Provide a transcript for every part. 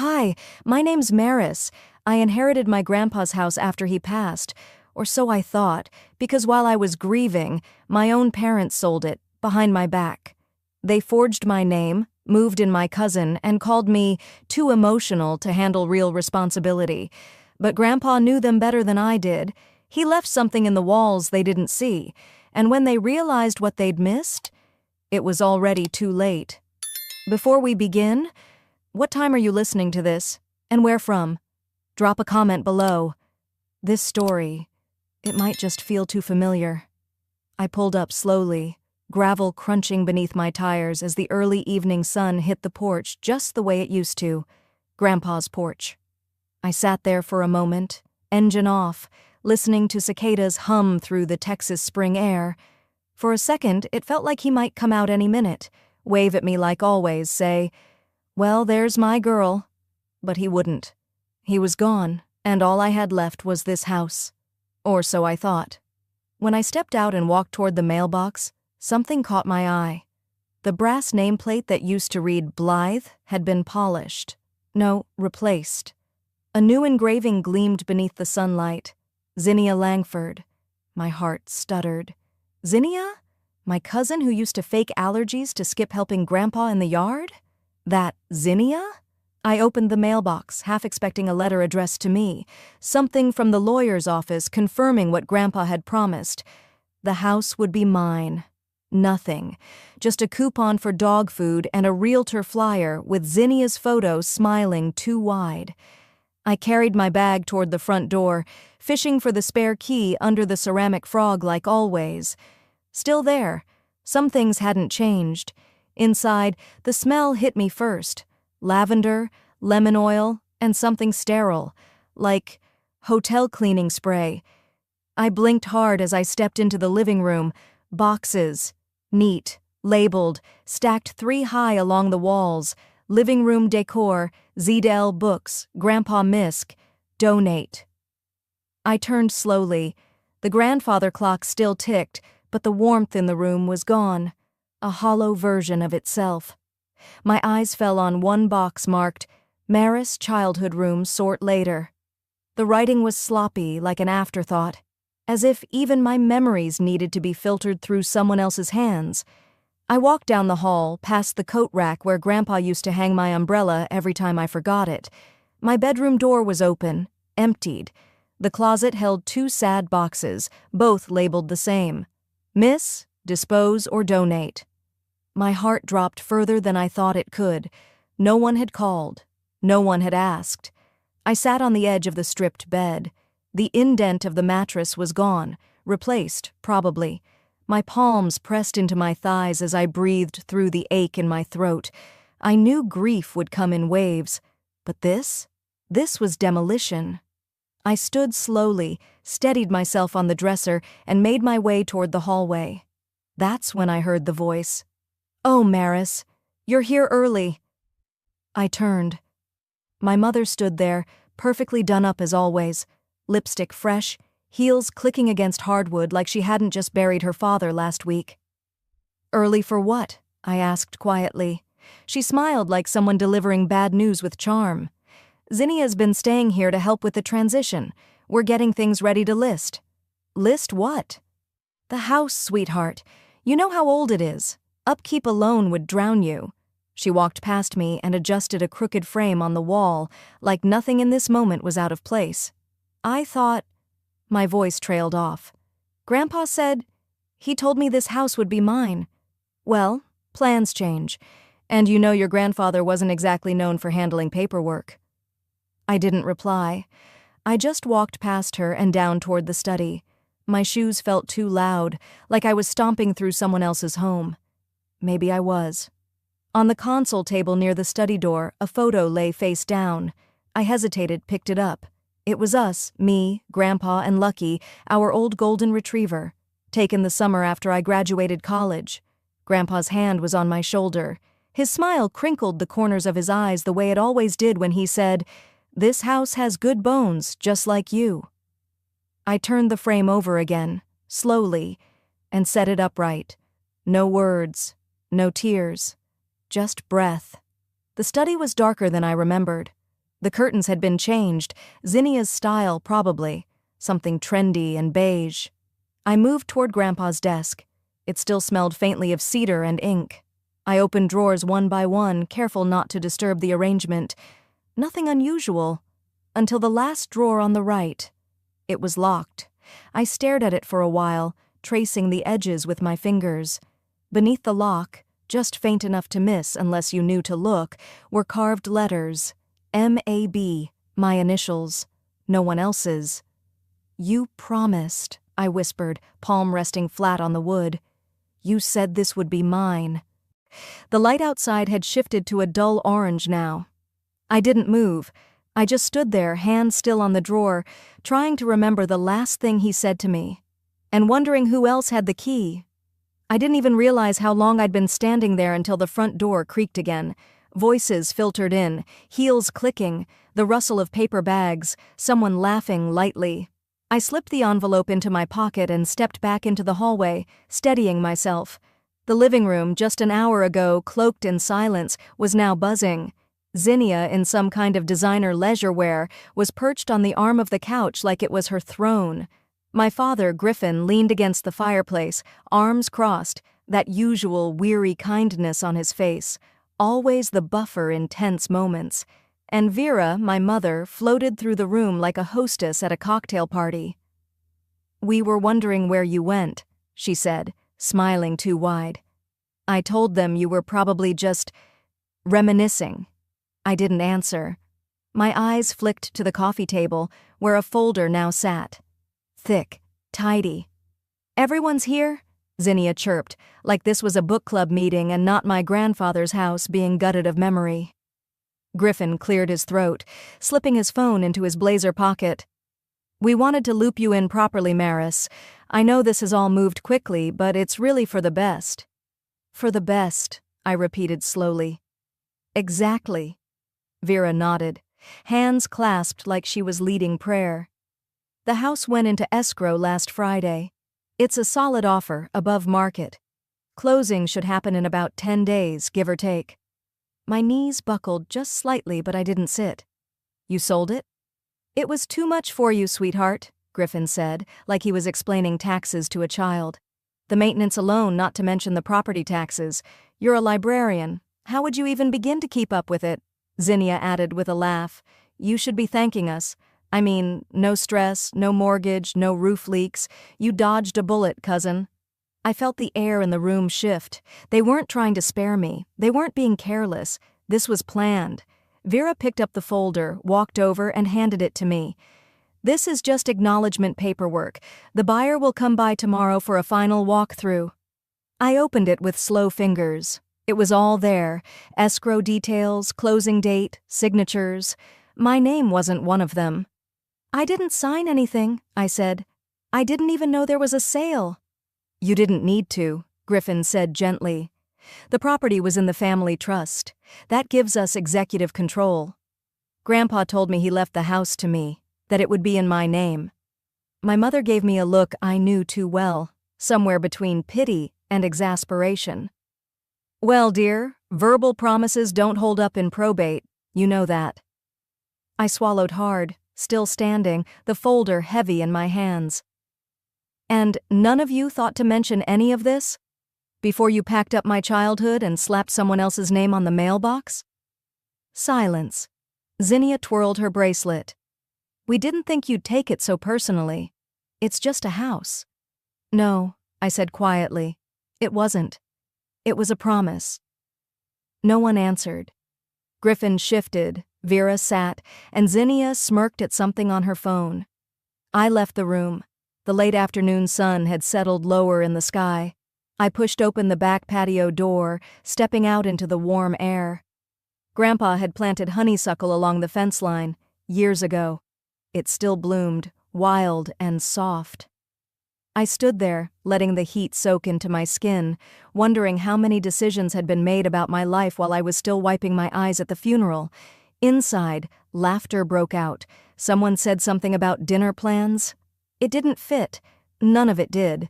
Hi, my name's Maris. I inherited my grandpa's house after he passed, or so I thought, because while I was grieving, my own parents sold it, behind my back. They forged my name, moved in my cousin, and called me too emotional to handle real responsibility. But Grandpa knew them better than I did. He left something in the walls they didn't see, and when they realized what they'd missed, it was already too late. Before we begin, what time are you listening to this, and where from? Drop a comment below. This story, it might just feel too familiar. I pulled up slowly, gravel crunching beneath my tires as the early evening sun hit the porch just the way it used to, Grandpa's porch. I sat there for a moment, engine off, listening to cicadas hum through the Texas spring air. For a second, it felt like he might come out any minute, wave at me like always, say, "Well, there's my girl." But he wouldn't. He was gone, and all I had left was this house. Or so I thought. When I stepped out and walked toward the mailbox, something caught my eye. The brass nameplate that used to read Blythe had been polished. No, replaced. A new engraving gleamed beneath the sunlight. Zinnia Langford. My heart stuttered. Zinnia? My cousin who used to fake allergies to skip helping Grandpa in the yard? That Zinnia? I opened the mailbox, half expecting a letter addressed to me, something from the lawyer's office confirming what Grandpa had promised. The house would be mine. Nothing. Just a coupon for dog food and a realtor flyer with Zinnia's photo smiling too wide. I carried my bag toward the front door, fishing for the spare key under the ceramic frog like always. Still there. Some things hadn't changed. Inside, the smell hit me first. Lavender, lemon oil, and something sterile, like hotel cleaning spray. I blinked hard as I stepped into the living room. Boxes. Neat, labeled, stacked 3 high along the walls. Living room decor, Zedel books, Grandpa Misk, donate. I turned slowly. The grandfather clock still ticked, but the warmth in the room was gone. A hollow version of itself. My eyes fell on one box marked, Maris Childhood Room Sort Later. The writing was sloppy, like an afterthought, as if even my memories needed to be filtered through someone else's hands. I walked down the hall, past the coat rack where Grandpa used to hang my umbrella every time I forgot it. My bedroom door was open, emptied. The closet held 2 sad boxes, both labeled the same. Miss, dispose, or donate. My heart dropped further than I thought it could. No one had called. No one had asked. I sat on the edge of the stripped bed. The indent of the mattress was gone, replaced, probably. My palms pressed into my thighs as I breathed through the ache in my throat. I knew grief would come in waves, but this was demolition. I stood slowly, steadied myself on the dresser, and made my way toward the hallway. That's when I heard the voice. "Oh, Maris, you're here early." I turned. My mother stood there, perfectly done up as always, lipstick fresh, heels clicking against hardwood like she hadn't just buried her father last week. "Early for what?" I asked quietly. She smiled like someone delivering bad news with charm. "Zinnia's been staying here to help with the transition. We're getting things ready to list." "List what?" "The house, sweetheart. You know how old it is. Upkeep alone would drown you." She walked past me and adjusted a crooked frame on the wall, like nothing in this moment was out of place. "I thought—" My voice trailed off. "Grandpa said he told me this house would be mine." "Well, plans change. And you know your grandfather wasn't exactly known for handling paperwork." I didn't reply. I just walked past her and down toward the study. My shoes felt too loud, like I was stomping through someone else's home. Maybe I was. On the console table near the study door, a photo lay face down. I hesitated, picked it up. It was us, me, Grandpa, and Lucky, our old golden retriever, taken the summer after I graduated college. Grandpa's hand was on my shoulder. His smile crinkled the corners of his eyes the way it always did when he said, "This house has good bones, just like you." I turned the frame over again, slowly, and set it upright. No words. No tears. Just breath. The study was darker than I remembered. The curtains had been changed, Zinnia's style probably, something trendy and beige. I moved toward Grandpa's desk. It still smelled faintly of cedar and ink. I opened drawers one by one, careful not to disturb the arrangement. Nothing unusual, until the last drawer on the right. It was locked. I stared at it for a while, tracing the edges with my fingers. Beneath the lock, just faint enough to miss unless you knew to look, were carved letters. M.A.B., my initials, no one else's. "You promised," I whispered, palm resting flat on the wood. "You said this would be mine." The light outside had shifted to a dull orange now. I didn't move. I just stood there, hand still on the drawer, trying to remember the last thing he said to me, and wondering who else had the key. I didn't even realize how long I'd been standing there until the front door creaked again. Voices filtered in, heels clicking, the rustle of paper bags, someone laughing lightly. I slipped the envelope into my pocket and stepped back into the hallway, steadying myself. The living room, just an hour ago cloaked in silence, was now buzzing. Zinnia, in some kind of designer leisure wear, was perched on the arm of the couch like it was her throne. My father, Griffin, leaned against the fireplace, arms crossed, that usual weary kindness on his face, always the buffer in tense moments. And Vera, my mother, floated through the room like a hostess at a cocktail party. "We were wondering where you went," she said, smiling too wide. "I told them you were probably just reminiscing." I didn't answer. My eyes flicked to the coffee table, where a folder now sat. Thick, tidy. "Everyone's here?" Zinnia chirped, like this was a book club meeting and not my grandfather's house being gutted of memory. Griffin cleared his throat, slipping his phone into his blazer pocket. "We wanted to loop you in properly, Maris. I know this has all moved quickly, but it's really for the best." "For the best," I repeated slowly. "Exactly." Vera nodded, hands clasped like she was leading prayer. "The house went into escrow last Friday. It's a solid offer, above market. Closing should happen in about 10 days, give or take." My knees buckled just slightly, but I didn't sit. "You sold it?" "It was too much for you, sweetheart," Griffin said, like he was explaining taxes to a child. "The maintenance alone, not to mention the property taxes. You're a librarian. How would you even begin to keep up with it?" Zinnia added with a laugh. "You should be thanking us. I mean, no stress, no mortgage, no roof leaks. You dodged a bullet, cousin." I felt the air in the room shift. They weren't trying to spare me. They weren't being careless. This was planned. Vera picked up the folder, walked over, and handed it to me. "This is just acknowledgement paperwork. The buyer will come by tomorrow for a final walkthrough." I opened it with slow fingers. It was all there. Escrow details, closing date, signatures. My name wasn't one of them. "I didn't sign anything," I said. "I didn't even know there was a sale." "You didn't need to," Griffin said gently. "The property was in the family trust. That gives us executive control. Grandpa told me he left the house to me, that it would be in my name." My mother gave me a look I knew too well, somewhere between pity and exasperation. "Well, dear, verbal promises don't hold up in probate. You know that." I swallowed hard, still standing, the folder heavy in my hands. "And none of you thought to mention any of this? Before you packed up my childhood and slapped someone else's name on the mailbox?" Silence. Zinnia twirled her bracelet. "We didn't think you'd take it so personally. It's just a house." "No," I said quietly. "It wasn't. It was a promise." No one answered. Griffin shifted, Vera sat, and Zinnia smirked at something on her phone. I left the room. The late afternoon sun had settled lower in the sky. I pushed open the back patio door, stepping out into the warm air. Grandpa had planted honeysuckle along the fence line, years ago. It still bloomed, wild and soft. I stood there, letting the heat soak into my skin, wondering how many decisions had been made about my life while I was still wiping my eyes at the funeral. Inside, laughter broke out. Someone said something about dinner plans. It didn't fit. None of it did.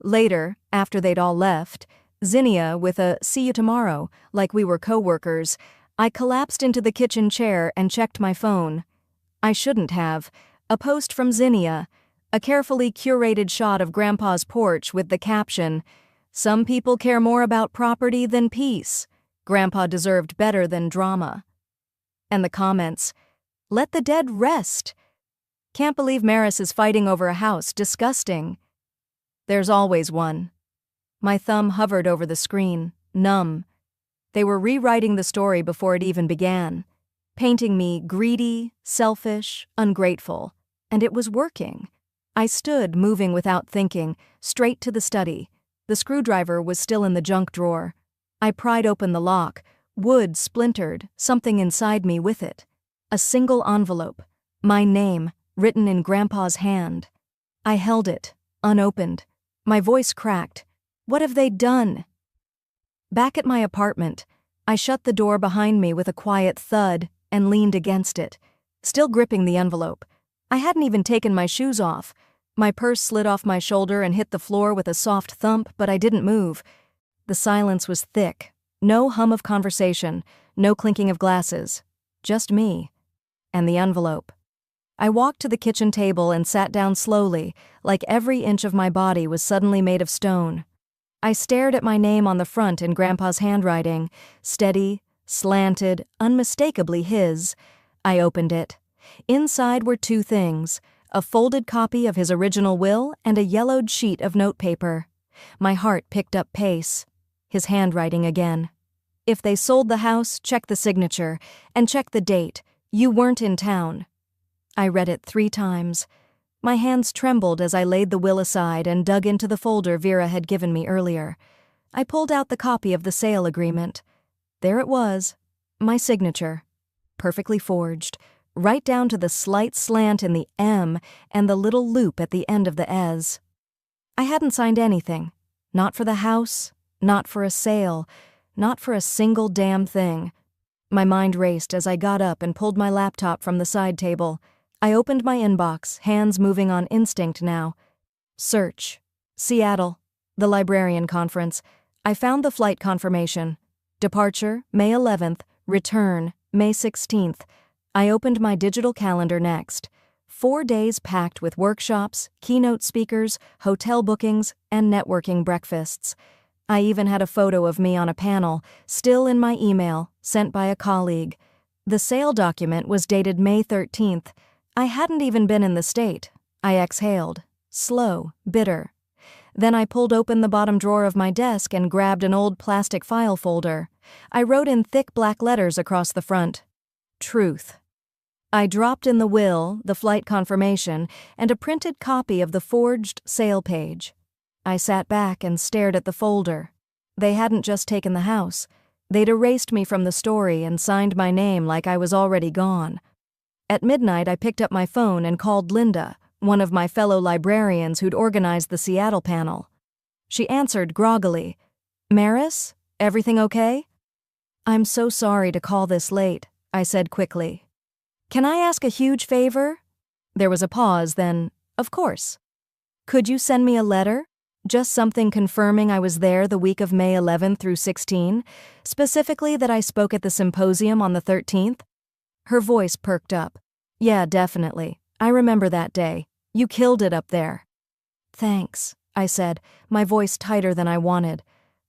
Later, after they'd all left, Zinnia with a "see you tomorrow," like we were co-workers, I collapsed into the kitchen chair and checked my phone. I shouldn't have. A post from Zinnia, a carefully curated shot of Grandpa's porch with the caption, "Some people care more about property than peace. Grandpa deserved better than drama." And the comments, "Let the dead rest. Can't believe Maris is fighting over a house. Disgusting." There's always one. My thumb hovered over the screen, numb. They were rewriting the story before it even began, painting me greedy, selfish, ungrateful. And it was working. I stood, moving without thinking, straight to the study. The screwdriver was still in the junk drawer. I pried open the lock. Wood splintered, something inside me with it. A single envelope. My name, written in Grandpa's hand. I held it, unopened. My voice cracked. What have they done? Back at my apartment, I shut the door behind me with a quiet thud and leaned against it, still gripping the envelope. I hadn't even taken my shoes off. My purse slid off my shoulder and hit the floor with a soft thump, but I didn't move. The silence was thick. No hum of conversation, no clinking of glasses. Just me. And the envelope. I walked to the kitchen table and sat down slowly, like every inch of my body was suddenly made of stone. I stared at my name on the front in Grandpa's handwriting, steady, slanted, unmistakably his. I opened it. Inside were two things, a folded copy of his original will and a yellowed sheet of notepaper. My heart picked up pace. His handwriting again. If they sold the house, check the signature, and check the date. You weren't in town. I read it 3 times. My hands trembled as I laid the will aside and dug into the folder Vera had given me earlier. I pulled out the copy of the sale agreement. There it was, my signature. Perfectly forged, right down to the slight slant in the M and the little loop at the end of the S. I hadn't signed anything. Not for the house, not for a sale, not for a single damn thing. My mind raced as I got up and pulled my laptop from the side table. I opened my inbox, hands moving on instinct now. Search. Seattle. The librarian conference. I found the flight confirmation. Departure, May 11th. Return, May 16th. I opened my digital calendar next. 4 days packed with workshops, keynote speakers, hotel bookings, and networking breakfasts. I even had a photo of me on a panel, still in my email, sent by a colleague. The sale document was dated May 13th. I hadn't even been in the state. I exhaled. Slow, bitter. Then I pulled open the bottom drawer of my desk and grabbed an old plastic file folder. I wrote in thick black letters across the front, "Truth." I dropped in the will, the flight confirmation, and a printed copy of the forged sale page. I sat back and stared at the folder. They hadn't just taken the house. They'd erased me from the story and signed my name like I was already gone. At midnight, I picked up my phone and called Linda, one of my fellow librarians who'd organized the Seattle panel. She answered groggily. "Maris, everything okay?" "I'm so sorry to call this late," I said quickly. "Can I ask a huge favor?" There was a pause, then, "Of course." "Could you send me a letter? Just something confirming I was there the week of May 11th through 16, specifically that I spoke at the symposium on the 13th? Her voice perked up. "Yeah, definitely. I remember that day. You killed it up there." "Thanks," I said, my voice tighter than I wanted.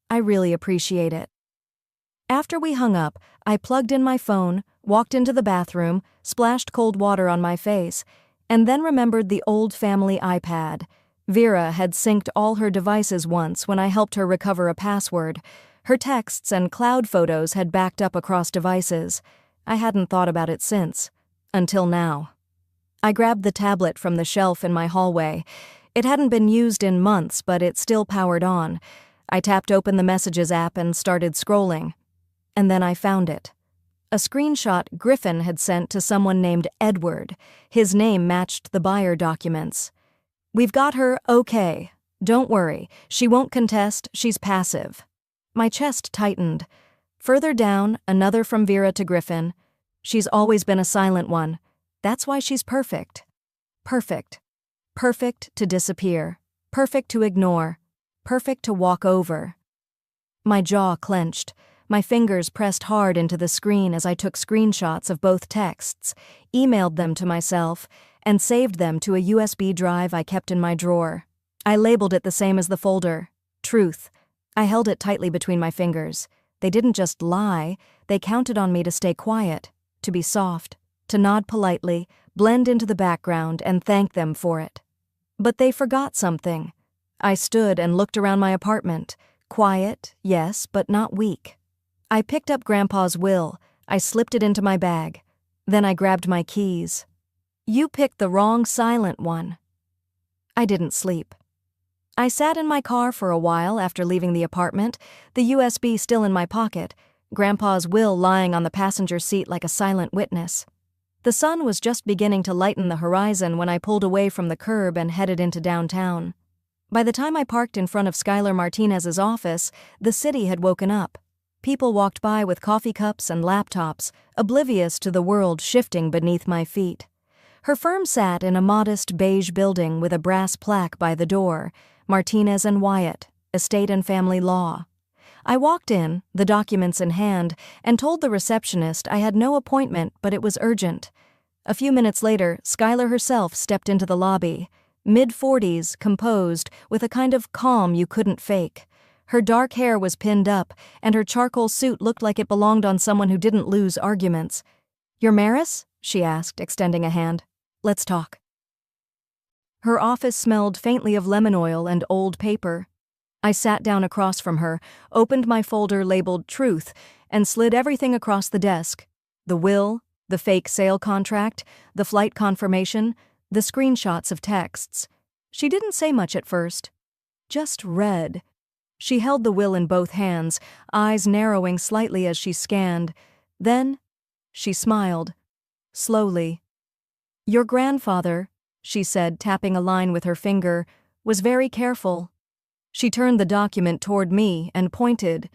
"I really appreciate it." After we hung up, I plugged in my phone, walked into the bathroom, splashed cold water on my face, and then remembered the old family iPad. Vera had synced all her devices once when I helped her recover a password. Her texts and cloud photos had backed up across devices. I hadn't thought about it since. Until now. I grabbed the tablet from the shelf in my hallway. It hadn't been used in months, but it still powered on. I tapped open the Messages app and started scrolling. And then I found it. A screenshot Griffin had sent to someone named Edward. His name matched the buyer documents. "We've got her okay. Don't worry. She won't contest. She's passive." My chest tightened. Further down, another from Vera to Griffin. "She's always been a silent one. That's why she's perfect. Perfect. Perfect to disappear. Perfect to ignore. Perfect to walk over." My jaw clenched. My fingers pressed hard into the screen as I took screenshots of both texts, emailed them to myself, and saved them to a USB drive I kept in my drawer. I labeled it the same as the folder, Truth. I held it tightly between my fingers. They didn't just lie, they counted on me to stay quiet, to be soft, to nod politely, blend into the background, and thank them for it. But they forgot something. I stood and looked around my apartment. Quiet, yes, but not weak. I picked up Grandpa's will. I slipped it into my bag. Then I grabbed my keys. You picked the wrong silent one. I didn't sleep. I sat in my car for a while after leaving the apartment, the USB still in my pocket, Grandpa's will lying on the passenger seat like a silent witness. The sun was just beginning to lighten the horizon when I pulled away from the curb and headed into downtown. By the time I parked in front of Skylar Martinez's office, the city had woken up. People walked by with coffee cups and laptops, oblivious to the world shifting beneath my feet. Her firm sat in a modest beige building with a brass plaque by the door, Martinez and Wyatt, Estate and Family Law. I walked in, the documents in hand, and told the receptionist I had no appointment, but it was urgent. A few minutes later, Skylar herself stepped into the lobby, mid-40s, composed, with a kind of calm you couldn't fake. Her dark hair was pinned up, and her charcoal suit looked like it belonged on someone who didn't lose arguments. "You're Maris?" she asked, extending a hand. "Let's talk." Her office smelled faintly of lemon oil and old paper. I sat down across from her, opened my folder labeled Truth, and slid everything across the desk. The will, the fake sale contract, the flight confirmation, the screenshots of texts. She didn't say much at first. Just read. She held the will in both hands, eyes narrowing slightly as she scanned. Then, she smiled. Slowly. "Your grandfather," she said, tapping a line with her finger, "was very careful." She turned the document toward me and pointed.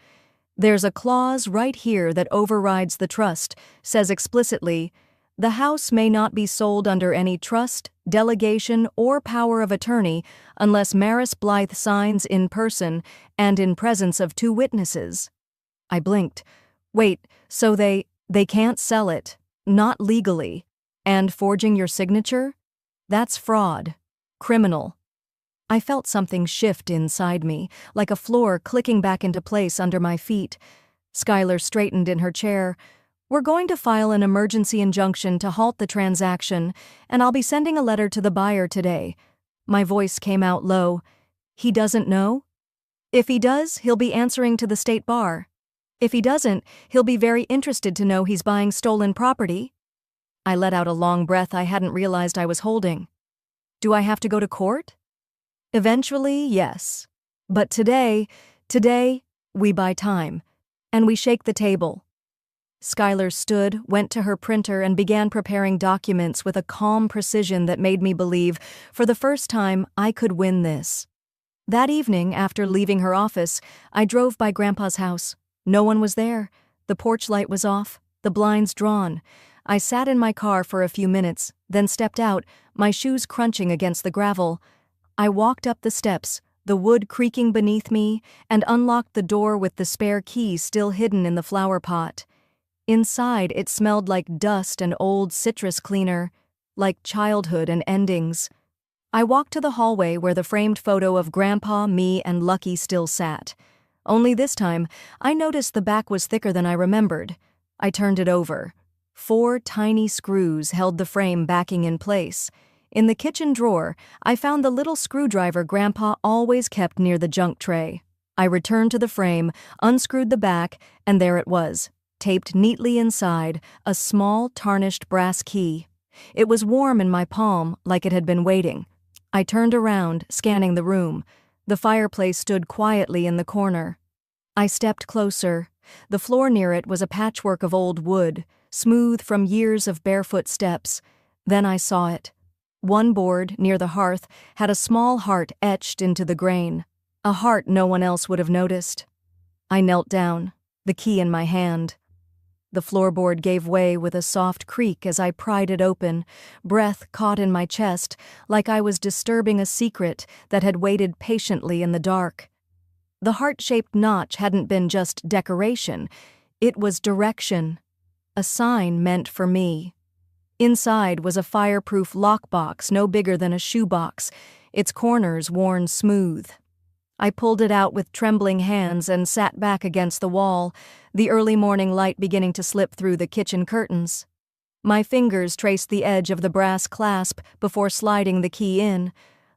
"There's a clause right here that overrides the trust, says explicitly, 'The house may not be sold under any trust, delegation, or power of attorney unless Maris Blythe signs in person and in presence of 2 witnesses.'" I blinked. "Wait, so they can't sell it, not legally, and forging your signature? That's fraud. Criminal." I felt something shift inside me, like a floor clicking back into place under my feet. Skylar straightened in her chair. "We're going to file an emergency injunction to halt the transaction, and I'll be sending a letter to the buyer today." My voice came out low. "He doesn't know? If he does, he'll be answering to the state bar. If he doesn't, he'll be very interested to know he's buying stolen property." I let out a long breath I hadn't realized I was holding. "Do I have to go to court?" "Eventually, yes. But today, we buy time. And we shake the table." Skylar stood, went to her printer, and began preparing documents with a calm precision that made me believe, for the first time, I could win this. That evening, after leaving her office, I drove by Grandpa's house. No one was there. The porch light was off, the blinds drawn. I sat in my car for a few minutes, then stepped out, my shoes crunching against the gravel. I walked up the steps, the wood creaking beneath me, and unlocked the door with the spare key still hidden in the flower pot. Inside, it smelled like dust and old citrus cleaner, like childhood and endings. I walked to the hallway where the framed photo of Grandpa, me, and Lucky still sat. Only this time, I noticed the back was thicker than I remembered. I turned it over. 4 tiny screws held the frame backing in place. In the kitchen drawer, I found the little screwdriver Grandpa always kept near the junk tray. I returned to the frame, unscrewed the back, and there it was, taped neatly inside, a small, tarnished brass key. It was warm in my palm, like it had been waiting. I turned around, scanning the room. The fireplace stood quietly in the corner. I stepped closer. The floor near it was a patchwork of old wood, smooth from years of barefoot steps. Then I saw it. One board, near the hearth, had a small heart etched into the grain, a heart no one else would have noticed. I knelt down, the key in my hand. The floorboard gave way with a soft creak as I pried it open, breath caught in my chest, like I was disturbing a secret that had waited patiently in the dark. The heart-shaped notch hadn't been just decoration, it was direction, a sign meant for me. Inside was a fireproof lockbox no bigger than a shoebox, its corners worn smooth. I pulled it out with trembling hands and sat back against the wall, the early morning light beginning to slip through the kitchen curtains. My fingers traced the edge of the brass clasp before sliding the key in.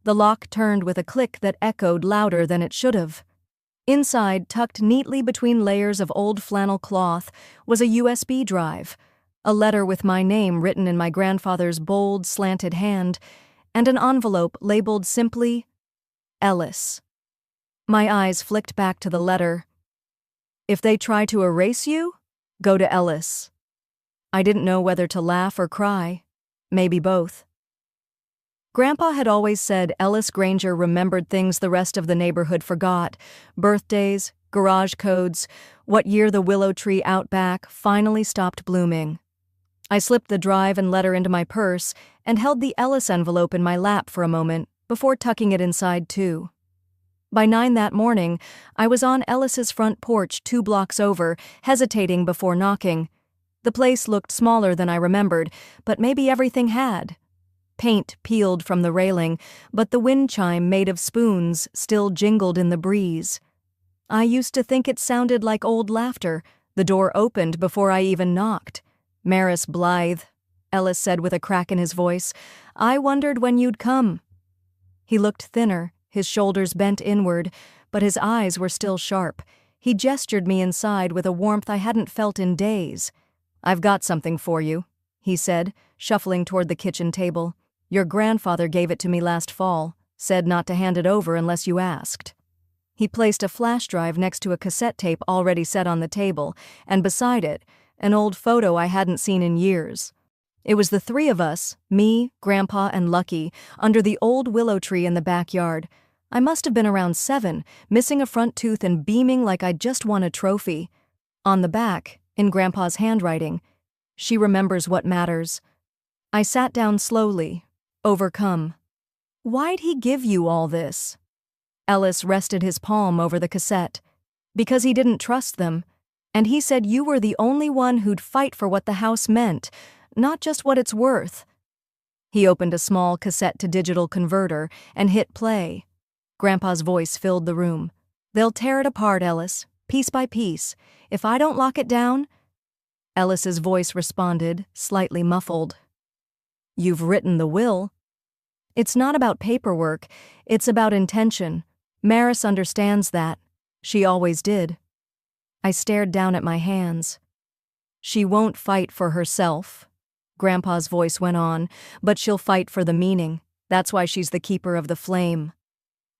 The lock turned with a click that echoed louder than it should have. Inside, tucked neatly between layers of old flannel cloth, was a USB drive, a letter with my name written in my grandfather's bold, slanted hand, and an envelope labeled simply, Ellis. My eyes flicked back to the letter. If they try to erase you, go to Ellis. I didn't know whether to laugh or cry, maybe both. Grandpa had always said Ellis Granger remembered things the rest of the neighborhood forgot: birthdays, garage codes, what year the willow tree out back finally stopped blooming. I slipped the drive and letter into my purse and held the Ellis envelope in my lap for a moment before tucking it inside too. By 9 that morning, I was on Ellis's front porch 2 blocks over, hesitating before knocking. The place looked smaller than I remembered, but maybe everything had. Paint peeled from the railing, but the wind chime made of spoons still jingled in the breeze. I used to think it sounded like old laughter. The door opened before I even knocked. "Maris Blythe," Ellis said with a crack in his voice. "I wondered when you'd come." He looked thinner, his shoulders bent inward, but his eyes were still sharp. He gestured me inside with a warmth I hadn't felt in days. "I've got something for you," he said, shuffling toward the kitchen table. "Your grandfather gave it to me last fall, said not to hand it over unless you asked." He placed a flash drive next to a cassette tape already set on the table, and beside it, an old photo I hadn't seen in years. It was the 3 of us, me, Grandpa, and Lucky, under the old willow tree in the backyard. I must have been around 7, missing a front tooth and beaming like I'd just won a trophy. On the back, in Grandpa's handwriting, "She remembers what matters." I sat down slowly, overcome. "Why'd he give you all this?" Ellis rested his palm over the cassette. "Because he didn't trust them. And he said you were the only one who'd fight for what the house meant, not just what it's worth." He opened a small cassette-to-digital converter and hit play. Grandpa's voice filled the room. "They'll tear it apart, Ellis, piece by piece. If I don't lock it down—" Ellis's voice responded, slightly muffled. "You've written the will." "It's not about paperwork, it's about intention. Maris understands that. She always did." I stared down at my hands. "She won't fight for herself," Grandpa's voice went on, "but she'll fight for the meaning. That's why she's the keeper of the flame."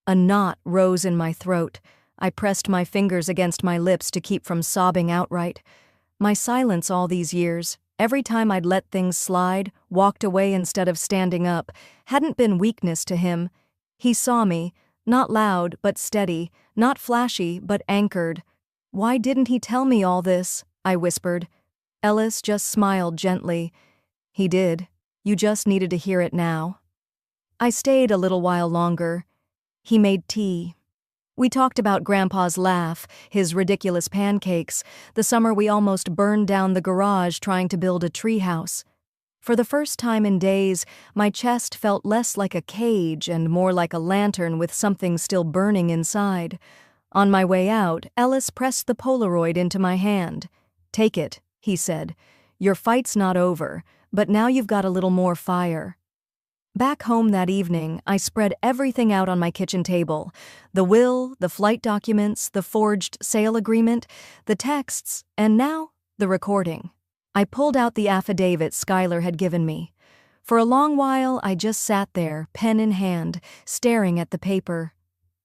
A knot rose in my throat. I pressed my fingers against my lips to keep from sobbing outright. My silence all these years, every time I'd let things slide, walked away instead of standing up, hadn't been weakness to him. He saw me, not loud but steady, not flashy but anchored. "Why didn't he tell me all this?" I whispered. Ellis just smiled gently. "He did. You just needed to hear it now." I stayed a little while longer. He made tea. We talked about Grandpa's laugh, his ridiculous pancakes, the summer we almost burned down the garage trying to build a treehouse. For the first time in days, my chest felt less like a cage and more like a lantern with something still burning inside. On my way out, Ellis pressed the Polaroid into my hand. "Take it," he said. "Your fight's not over, but now you've got a little more fire." Back home that evening, I spread everything out on my kitchen table. The will, the flight documents, the forged sale agreement, the texts, and now, the recording. I pulled out the affidavit Skylar had given me. For a long while, I just sat there, pen in hand, staring at the paper.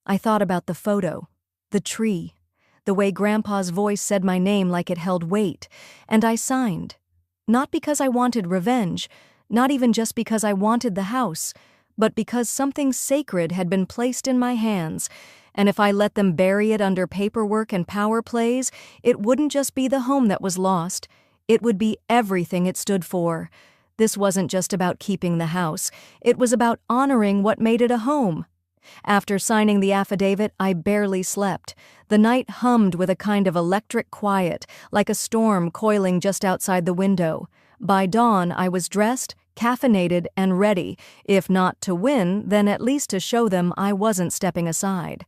I thought about the photo, the tree, the way Grandpa's voice said my name like it held weight, and I signed. Not because I wanted revenge, not even just because I wanted the house, but because something sacred had been placed in my hands, and if I let them bury it under paperwork and power plays, it wouldn't just be the home that was lost, it would be everything it stood for. This wasn't just about keeping the house, it was about honoring what made it a home. After signing the affidavit, I barely slept. The night hummed with a kind of electric quiet, like a storm coiling just outside the window. By dawn, I was dressed, caffeinated, and ready, if not to win, then at least to show them I wasn't stepping aside.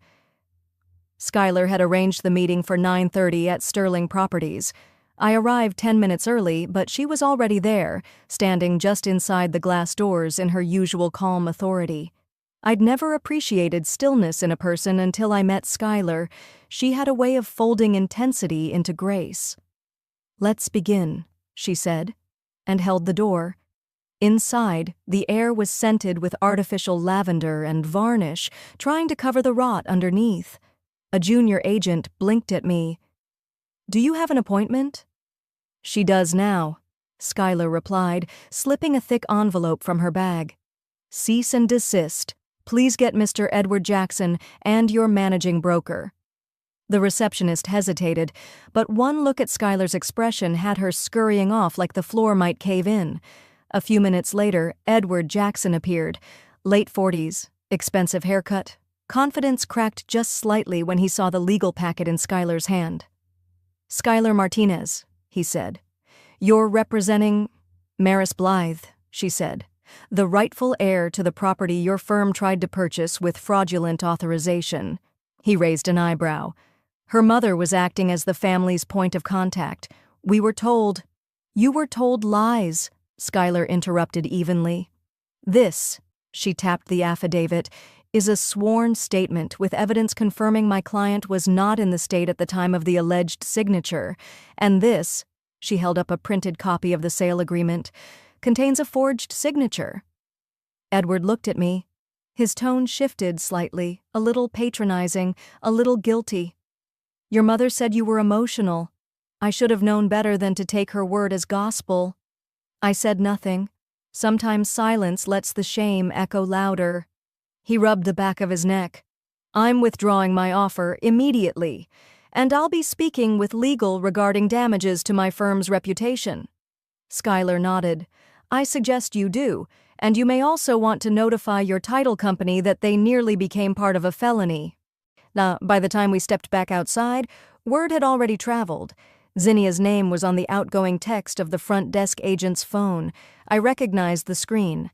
Skylar had arranged the meeting for 9:30 at Sterling Properties. I arrived 10 minutes early, but she was already there, standing just inside the glass doors in her usual calm authority. I'd never appreciated stillness in a person until I met Skylar. She had a way of folding intensity into grace. "Let's begin," she said, and held the door. Inside, the air was scented with artificial lavender and varnish, trying to cover the rot underneath. A junior agent blinked at me. "Do you have an appointment?" "She does now," Skylar replied, slipping a thick envelope from her bag. "Cease and desist. Please get Mr. Edward Jackson and your managing broker." The receptionist hesitated, but one look at Skylar's expression had her scurrying off like the floor might cave in. A few minutes later, Edward Jackson appeared. Late 40s, expensive haircut. Confidence cracked just slightly when he saw the legal packet in Skylar's hand. "Skylar Martinez," he said. "You're representing—" "Maris Blythe," she said. "The rightful heir to the property your firm tried to purchase with fraudulent authorization." He raised an eyebrow. "Her mother was acting as the family's point of contact. We were told—" "You were told lies," Skylar interrupted evenly. "This," she tapped the affidavit, "is a sworn statement with evidence confirming my client was not in the state at the time of the alleged signature. And this," she held up a printed copy of the sale agreement, "contains a forged signature." Edward looked at me. His tone shifted slightly, a little patronizing, a little guilty. "Your mother said you were emotional. I should have known better than to take her word as gospel." I said nothing. Sometimes silence lets the shame echo louder. He rubbed the back of his neck. "I'm withdrawing my offer immediately, and I'll be speaking with legal regarding damages to my firm's reputation." Skylar nodded. "I suggest you do, and you may also want to notify your title company that they nearly became part of a felony." Now, by the time we stepped back outside, word had already traveled. Zinnia's name was on the outgoing text of the front desk agent's phone. I recognized the screen.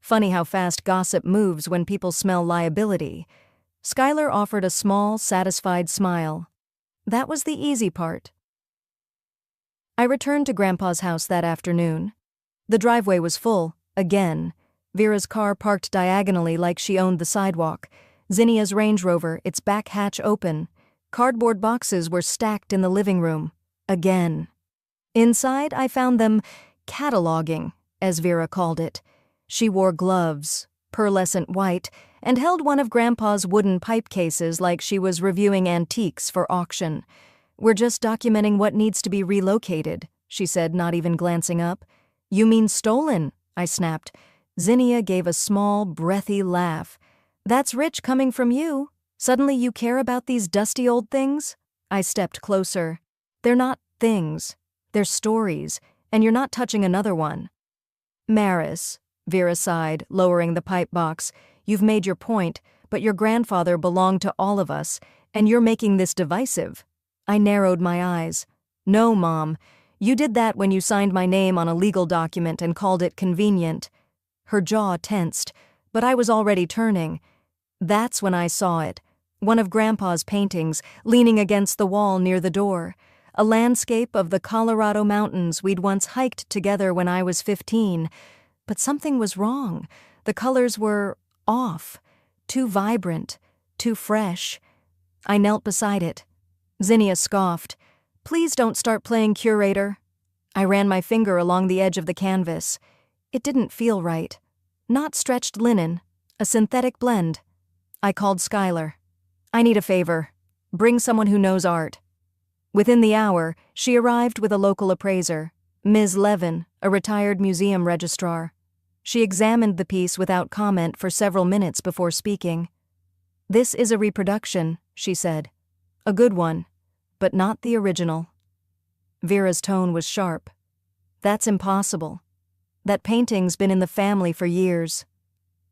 Funny how fast gossip moves when people smell liability. Skylar offered a small, satisfied smile. That was the easy part. I returned to Grandpa's house that afternoon. The driveway was full, again. Vera's car parked diagonally like she owned the sidewalk. Zinnia's Range Rover, its back hatch open. Cardboard boxes were stacked in the living room. Again. Inside, I found them cataloging, as Vera called it. She wore gloves, pearlescent white, and held one of Grandpa's wooden pipe cases like she was reviewing antiques for auction. "We're just documenting what needs to be relocated," she said, not even glancing up. "You mean stolen?" I snapped. Zinnia gave a small, breathy laugh. "That's rich coming from you. Suddenly you care about these dusty old things?" I stepped closer. "They're not things. They're stories, and you're not touching another one." "Maris," Vera sighed, lowering the pipe box, "you've made your point, but your grandfather belonged to all of us, and you're making this divisive." I narrowed my eyes. "No, Mom. You did that when you signed my name on a legal document and called it convenient." Her jaw tensed, but I was already turning. That's when I saw it. One of Grandpa's paintings, leaning against the wall near the door. A landscape of the Colorado mountains we'd once hiked together when I was 15. But something was wrong. The colors were off. Too vibrant. Too fresh. I knelt beside it. Zinnia scoffed. "Please don't start playing curator." I ran my finger along the edge of the canvas. It didn't feel right. Not stretched linen. A synthetic blend. I called Skylar. "I need a favor. Bring someone who knows art." Within the hour, she arrived with a local appraiser, Ms. Levin, a retired museum registrar. She examined the piece without comment for several minutes before speaking. "This is a reproduction," she said. "A good one, but not the original." Vera's tone was sharp. "That's impossible. That painting's been in the family for years."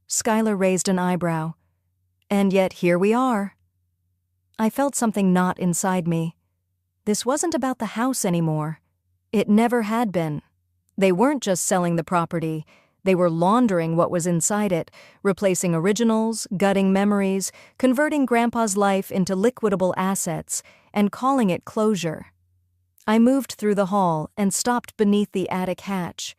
Skylar raised an eyebrow. And yet here we are. I felt something knot inside me. This wasn't about the house anymore. It never had been. They weren't just selling the property. They were laundering what was inside it, replacing originals, gutting memories, converting Grandpa's life into liquidable assets, and calling it closure. I moved through the hall and stopped beneath the attic hatch.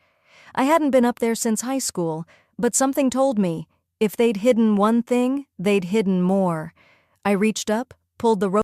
I hadn't been up there since high school, but something told me, if they'd hidden one thing, they'd hidden more. I reached up, pulled the rope